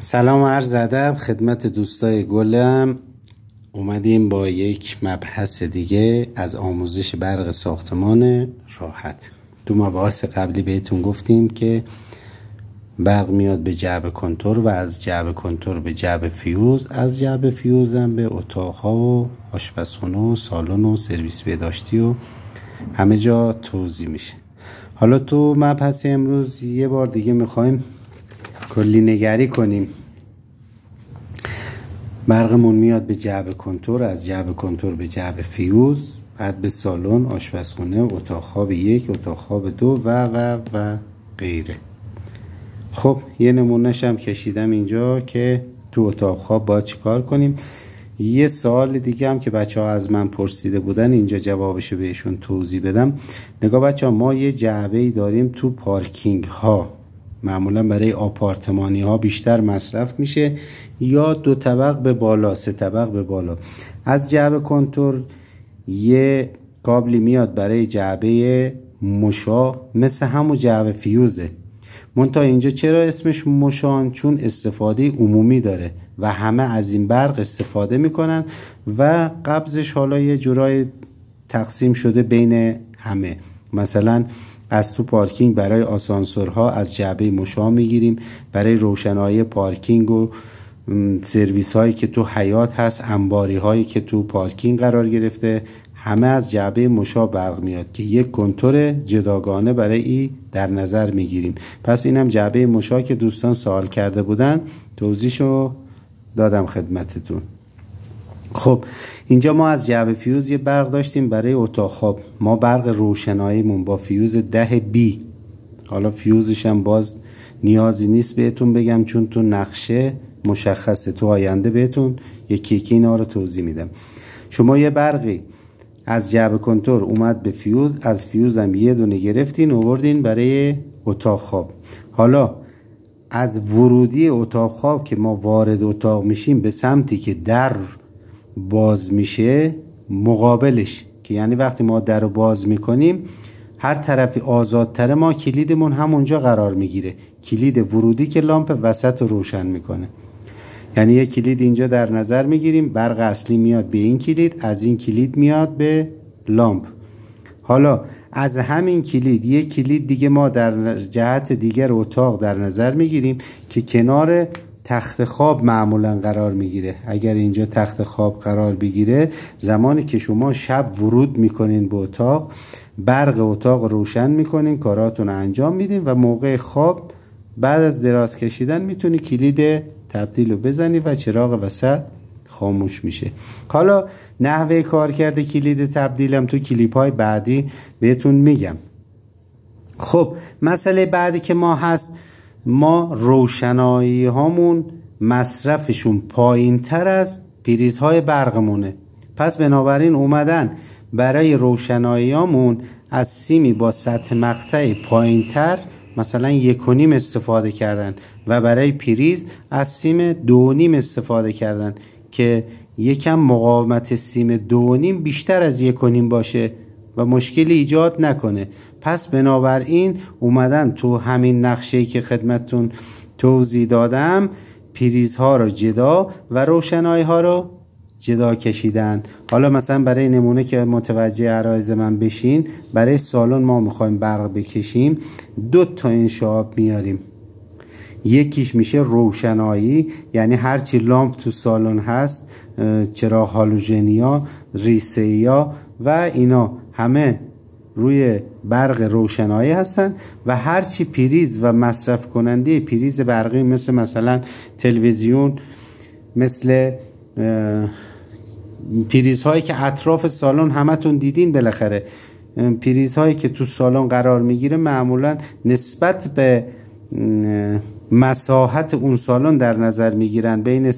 سلام و عرض ادب خدمت دوستای گلم. اومدیم با یک مبحث دیگه از آموزش برق ساختمان راحت. تو مباحث قبلی بهتون گفتیم که برق میاد به جعبه کنتور و از جعبه کنتور به جعبه فیوز، از جعبه فیوز هم به اتاقها و آشپزخونه و سالن و سرویس بهداشتی و همه جا توزیع میشه. حالا تو مبحث امروز یه بار دیگه میخوایم کلی نگری کنیم. برقمون میاد به جعبه کنتور، از جعبه کنتور به جعبه فیوز، بعد به سالن، آشپزخونه، اتاق خواب 1، اتاق خواب 2 و غیره. خب یه نمونه‌ش هم کشیدم اینجا که تو اتاق خواب باید چی کار کنیم. یه سوال دیگه هم که بچه‌ها از من پرسیده بودن، اینجا جوابشو بهشون توضیح بدم. نگاه بچه‌ها، ما یه جعبه‌ای داریم تو پارکینگ ها، معمولا برای آپارتمانی ها بیشتر مصرف میشه، یا 2 طبق به بالا، 3 طبق به بالا. از جعبه کنتور یه کابلی میاد برای جعبه مشا، مثل همون جعبه فیوزه. منتها اینجا چرا اسمش مشان؟ چون استفاده عمومی داره و همه از این برق استفاده میکنن و قبضش حالا یه جورای تقسیم شده بین همه. مثلا از تو پارکینگ برای آسانسورها از جعبه مشا میگیریم، برای روشنایی پارکینگ و سرویس هایی که تو حیاط هست، انباری هایی که تو پارکینگ قرار گرفته، همه از جعبه مشا برق میاد که یک کنتور جداگانه برای ای در نظر میگیریم. پس اینم جعبه مشا که دوستان سوال کرده بودن، توضیحشو دادم خدمتتون. خب اینجا ما از جعبه فیوز یه برق داشتیم برای اتاق خواب. ما برق روشناییمون با فیوز 10B، حالا فیوزش هم باز نیازی نیست بهتون بگم چون تو نقشه مشخصه، تو آینده بهتون یکی اینا رو توضیح میدم. شما یه برقی از جعبه کنتور اومد به فیوز، از فیوز هم یه دونه گرفتین آوردین برای اتاق خواب. حالا از ورودی اتاق خواب که ما وارد اتاق میشیم به سمتی که در باز میشه، مقابلش که یعنی وقتی ما در رو باز میکنیم هر طرفی آزادتره، ما کلیدمون همونجا قرار میگیره. کلید ورودی که لامپ وسط رو روشن میکنه، یعنی یک کلید اینجا در نظر میگیریم، برق اصلی میاد به این کلید، از این کلید میاد به لامپ. حالا از همین کلید یک کلید دیگه ما در جهت دیگر اتاق در نظر میگیریم که کنار تخت خواب معمولا قرار میگیره. اگر اینجا تخت خواب قرار بگیره، زمانی که شما شب ورود میکنین به اتاق، برق اتاق روشن میکنین، کاراتون انجام میدین و موقع خواب بعد از دراز کشیدن میتونی کلید تبدیل رو بزنی و چراغ وسط خاموش میشه. حالا نحوه کار کرده کلید تبدیلم تو کلیپ های بعدی بهتون میگم. خب مسئله بعدی که ما هست، ما روشنایی هامون مصرفشون پایین تر از پریزهای برقمونه. پس بنابراین اومدن برای روشنایی هامون از سیمی با سطح مقطع پایین تر، مثلا 1.5 استفاده کردن و برای پریز از سیم 2.5 استفاده کردن که یکم مقاومت سیم 2.5 بیشتر از 1.5 باشه و مشکلی ایجاد نکنه. پس بنابراین اومدن تو همین نقشه‌ای که خدمتتون توضیح دادم پریزها رو جدا و روشنایی ها رو جدا کشیدن. حالا مثلا برای نمونه که متوجه عرایض من بشین، برای سالن ما میخوایم برق بکشیم، 2 تا انشعاب میاریم. یکیش میشه روشنایی، یعنی هرچی لامپ تو سالن هست، چراغ هالوژنیا، ریسه‌یا و اینا همه روی برق روشنایی هستن و هرچی پریز و مصرف کننده پریز برقی مثلا تلویزیون، مثل پریزهایی که اطراف سالن همتون دیدین بالاخره، پریزهایی که تو سالن قرار میگیره معمولا نسبت به مساحت اون سالن در نظر میگیرن، بین 3-4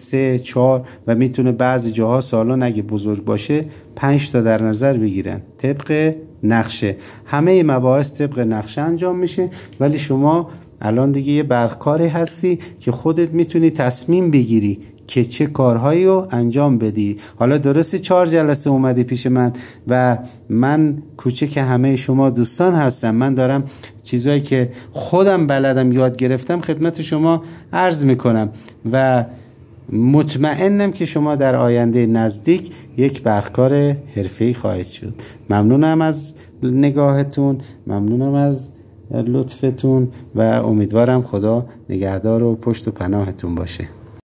و میتونه بعضی جاها سالن اگه بزرگ باشه 5 تا در نظر بگیرن طبق نقشه. همه مباحث طبق نقشه انجام میشه، ولی شما الان دیگه یه برقکاری هستی که خودت میتونی تصمیم بگیری که چه کارهایی رو انجام بدی. حالا درسته 4 جلسه اومدی پیش من و من کوچک همه شما دوستان هستم، من دارم چیزایی که خودم بلدم یاد گرفتم خدمت شما عرض میکنم و مطمئنم که شما در آینده نزدیک یک برکار حرفه‌ای خواهید شد. ممنونم از نگاهتون، ممنونم از لطفتون و امیدوارم خدا نگهدار و پشت و پناهتون باشه.